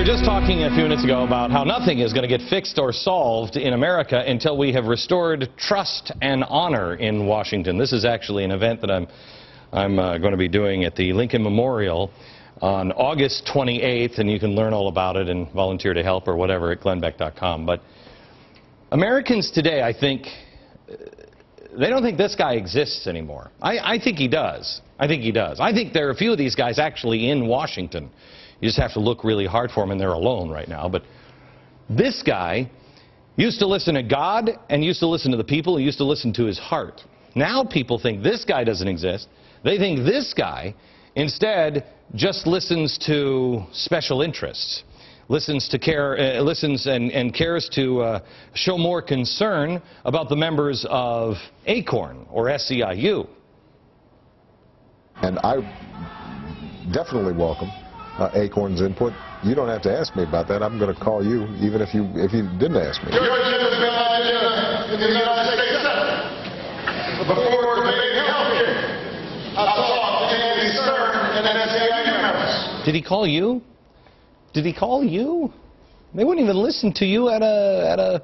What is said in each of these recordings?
were just talking a few minutes ago about how nothing is going to get fixed or solved in America until we have restored trust and honor in Washington. This is actually an event that I'm going to be doing at the Lincoln Memorial on August 28th, and you can learn all about it and volunteer to help or whatever at glennbeck.com. But Americans today, I think, they don't think this guy exists anymore. I think he does. I think he does. I think there are a few of these guys actually in Washington. You just have to look really hard for them, and they're alone right now. But this guy used to listen to God and used to listen to the people. He used to listen to his heart. Now people think this guy doesn't exist. They think this guy instead just listens to special interests, listens to listens and cares to show more concern about the members of ACORN or SEIU. And I definitely welcome ACORN's input. You don't have to ask me about that. I'm going to call you, even if you didn't ask me. Your agenda has been on agenda in the United States Senate. Before debating health care, I talked to Andy Stern and SEIU members. Did he call you? Did he call you? They wouldn't even listen to you at a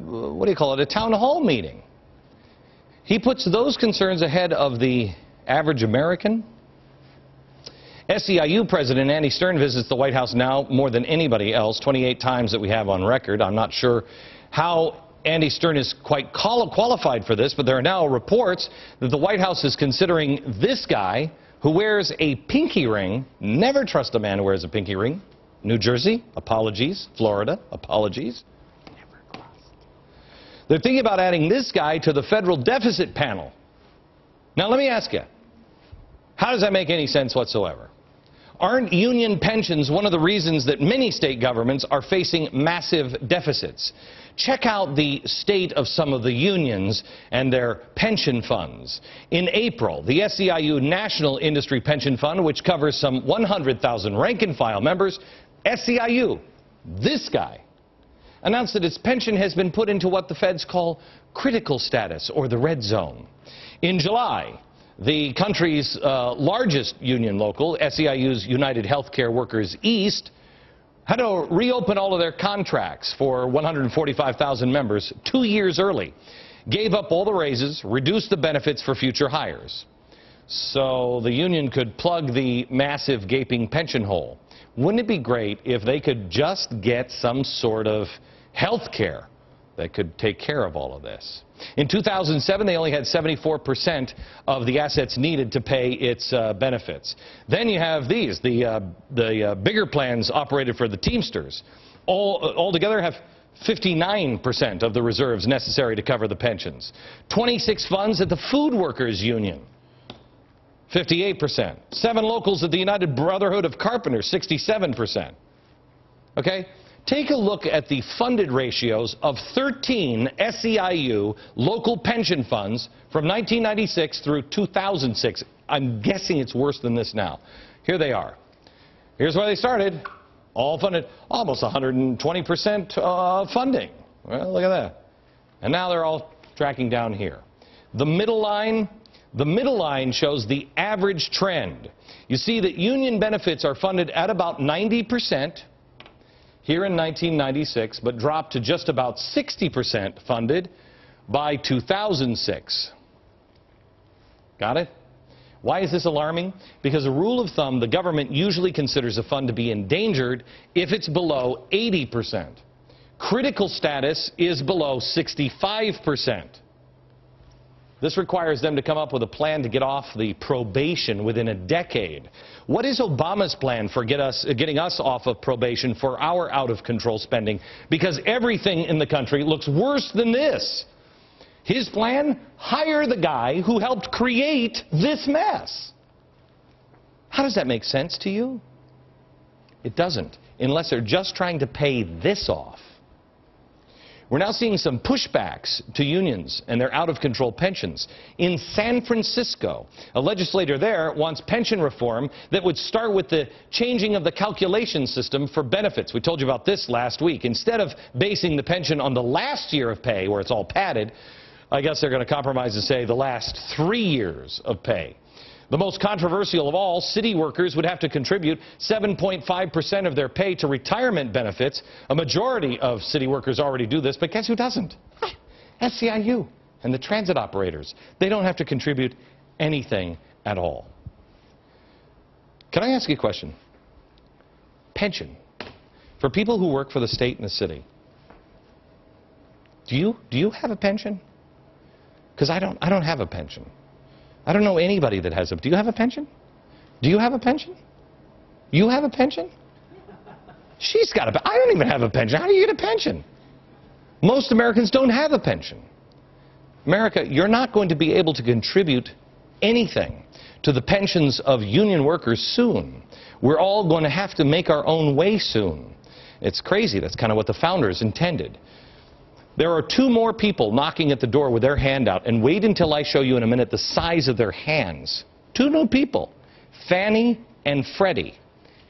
what do you call it, a town hall meeting. He puts those concerns ahead of the average American. SEIU President Andy Stern visits the White House now more than anybody else, 28 times that we have on record. I'm not sure how Andy Stern is quite qualified for this, but there are now reports that the White House is considering this guy who wears a pinky ring. Never trust a man who wears a pinky ring. New Jersey, apologies. Florida, apologies. Never crossed. They're thinking about adding this guy to the federal deficit panel. Now let me ask you, how does that make any sense whatsoever? Aren't union pensions one of the reasons that many state governments are facing massive deficits? Check out the state of some of the unions and their pension funds. In April, the SEIU National Industry Pension Fund, which covers some 100,000 rank-and-file members, SEIU, this guy, announced that its pension has been put into what the feds call critical status, or the red zone. In July, the country's largest union local, SEIU's United Healthcare Workers East, had to reopen all of their contracts for 145,000 members 2 years early, gave up all the raises, reduced the benefits for future hires. So the union could plug the massive gaping pension hole. Wouldn't it be great if they could just get some sort of health care that could take care of all of this? In 2007, they only had 74% of the assets needed to pay its benefits. Then you have these, the bigger plans operated for the Teamsters. All together have 59% of the reserves necessary to cover the pensions. 26 funds at the Food Workers Union, 58%. 7 locals at the United Brotherhood of Carpenters, 67%. Okay? Take a look at the funded ratios of 13 SEIU local pension funds from 1996 through 2006. I'm guessing it's worse than this now. Here they are. Here's where they started. All funded, almost 120% funding. Well, look at that. And now they're all tracking down here. The middle line shows the average trend. You see that union benefits are funded at about 90%. Here in 1996, but dropped to just about 60% funded by 2006. Got it? Why is this alarming? Because a rule of thumb, the government usually considers a fund to be endangered if it's below 80%. Critical status is below 65%. This requires them to come up with a plan to get off the probation within a decade. What is Obama's plan for getting us off of probation for our out-of-control spending? Because everything in the country looks worse than this. His plan? Hire the guy who helped create this mess. How does that make sense to you? It doesn't, unless they're just trying to pay this off. We're now seeing some pushbacks to unions and their out-of-control pensions. In San Francisco, a legislator there wants pension reform that would start with the changing of the calculation system for benefits. We told you about this last week. Instead of basing the pension on the last year of pay, where it's all padded, I guess they're going to compromise and say the last 3 years of pay. The most controversial of all, city workers would have to contribute 7.5% of their pay to retirement benefits. A majority of city workers already do this, but guess who doesn't? SEIU and the transit operators. They don't have to contribute anything at all. Can I ask you a question? Pension. For people who work for the state and the city, do you have a pension? Because I don't have a pension. I don't know anybody that has a... Do you have a pension? Do you have a pension? You have a pension? She's got a... I don't even have a pension. How do you get a pension? Most Americans don't have a pension. America, you're not going to be able to contribute anything to the pensions of union workers soon. We're all going to have to make our own way soon. It's crazy. That's kind of what the founders intended. There are two more people knocking at the door with their hand out, and wait until I show you in a minute the size of their hands. Two new people, Fannie and Freddie.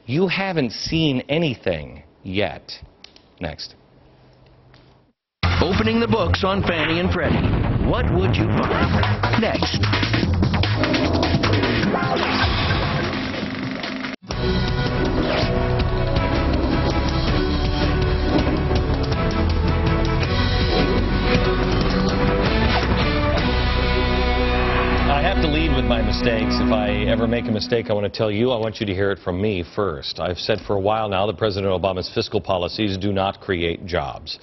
You haven't seen anything yet. Next. Opening the books on Fannie and Freddie. What would you find? Next. With my mistakes. If I ever make a mistake, I want to tell you, I want you to hear it from me first. I've said for a while now that President Obama's fiscal policies do not create jobs.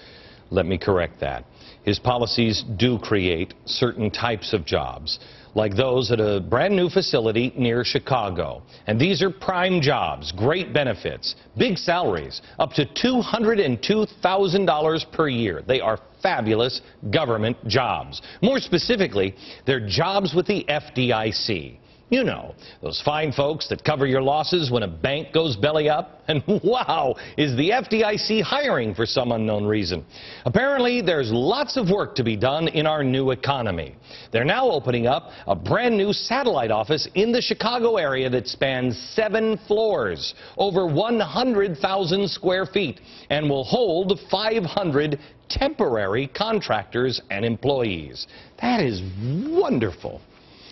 Let me correct that. His policies do create certain types of jobs, like those at a brand new facility near Chicago. And these are prime jobs, great benefits, big salaries, up to $202,000 per year. They are fabulous government jobs. More specifically, they're jobs with the FDIC. You know, those fine folks that cover your losses when a bank goes belly up. And wow, is the FDIC hiring for some unknown reason. Apparently, there's lots of work to be done in our new economy. They're now opening up a brand new satellite office in the Chicago area that spans 7 floors, over 100,000 square feet, and will hold 500 temporary contractors and employees. That is wonderful.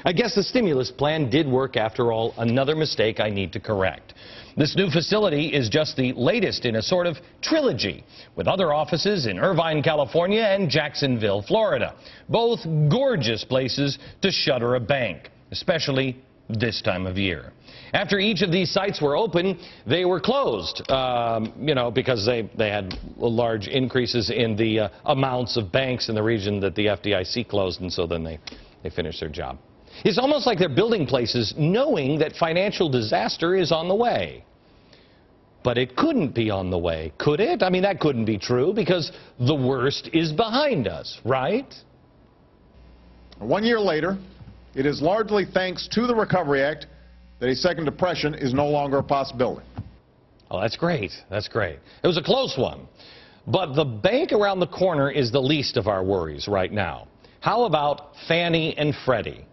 I guess the stimulus plan did work after all. Another mistake I need to correct. This new facility is just the latest in a sort of trilogy, with other offices in Irvine, California and Jacksonville, Florida. Both gorgeous places to shutter a bank, especially this time of year. After each of these sites were open, they were closed, because they had large increases in the amounts of banks in the region that the FDIC closed, and so then they finished their job. It's almost like they're building places knowing that financial disaster is on the way. But it couldn't be on the way, could it? I mean, that couldn't be true because the worst is behind us, right? 1 year later, it is largely thanks to the Recovery Act that a second depression is no longer a possibility. Oh, that's great. That's great. It was a close one. But the bank around the corner is the least of our worries right now. How about Fannie and Freddie?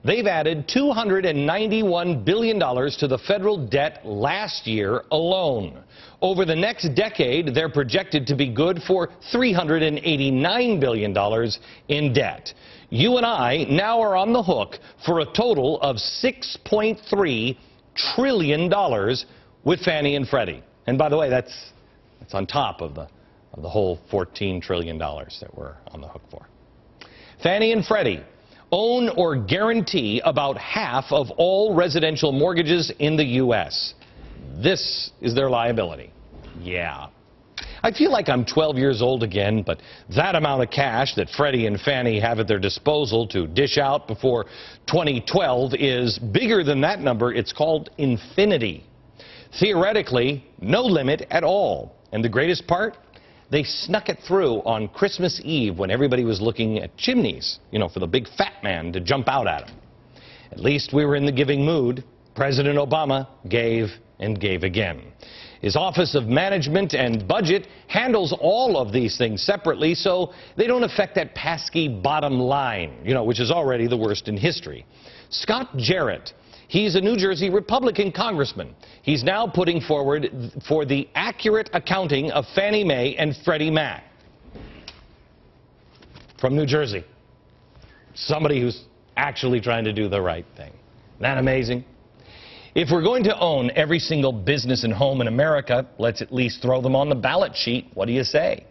They've added $291 billion to the federal debt last year alone. Over the next decade, they're projected to be good for $389 billion in debt. You and I now are on the hook for a total of $6.3 trillion with Fannie and Freddie. And by the way, that's on top of the whole $14 trillion that we're on the hook for. Fannie and Freddie own or guarantee about half of all residential mortgages in the U.S. This is their liability. Yeah. I feel like I'm 12 years old again, but that amount of cash that Freddie and Fannie have at their disposal to dish out before 2012 is bigger than that number. It's called infinity. Theoretically, no limit at all. And the greatest part? They snuck it through on Christmas Eve when everybody was looking at chimneys, for the big fat man to jump out at them. At least we were in the giving mood. President Obama gave and gave again. His Office of Management and Budget handles all of these things separately so they don't affect that pesky bottom line, which is already the worst in history. Scott Jarrett, he's a New Jersey Republican congressman. He's now putting forward for the accurate accounting of Fannie Mae and Freddie Mac. From New Jersey. Somebody who's actually trying to do the right thing. that amazing? If we're going to own every single business and home in America, let's at least throw them on the ballot sheet. What do you say?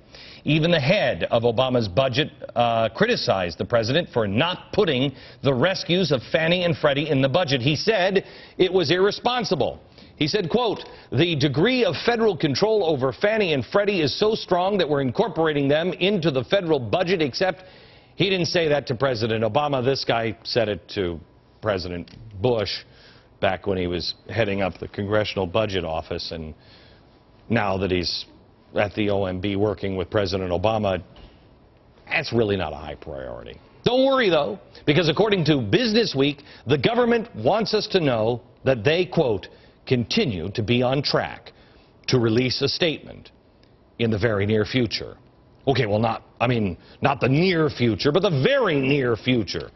Even the head of Obama's budget criticized the president for not putting the rescues of Fannie and Freddie in the budget. He said it was irresponsible. He said, quote, "The degree of federal control over Fannie and Freddie is so strong that we're incorporating them into the federal budget," except he didn't say that to President Obama. This guy said it to President Bush back when he was heading up the Congressional Budget Office, and now that he's at the OMB working with President Obama, that's really not a high priority. Don't worry, though, because according to Business Week, the government wants us to know that they, quote, "continue to be on track to release a statement in the very near future." Okay, well, not the near future, but the very near future.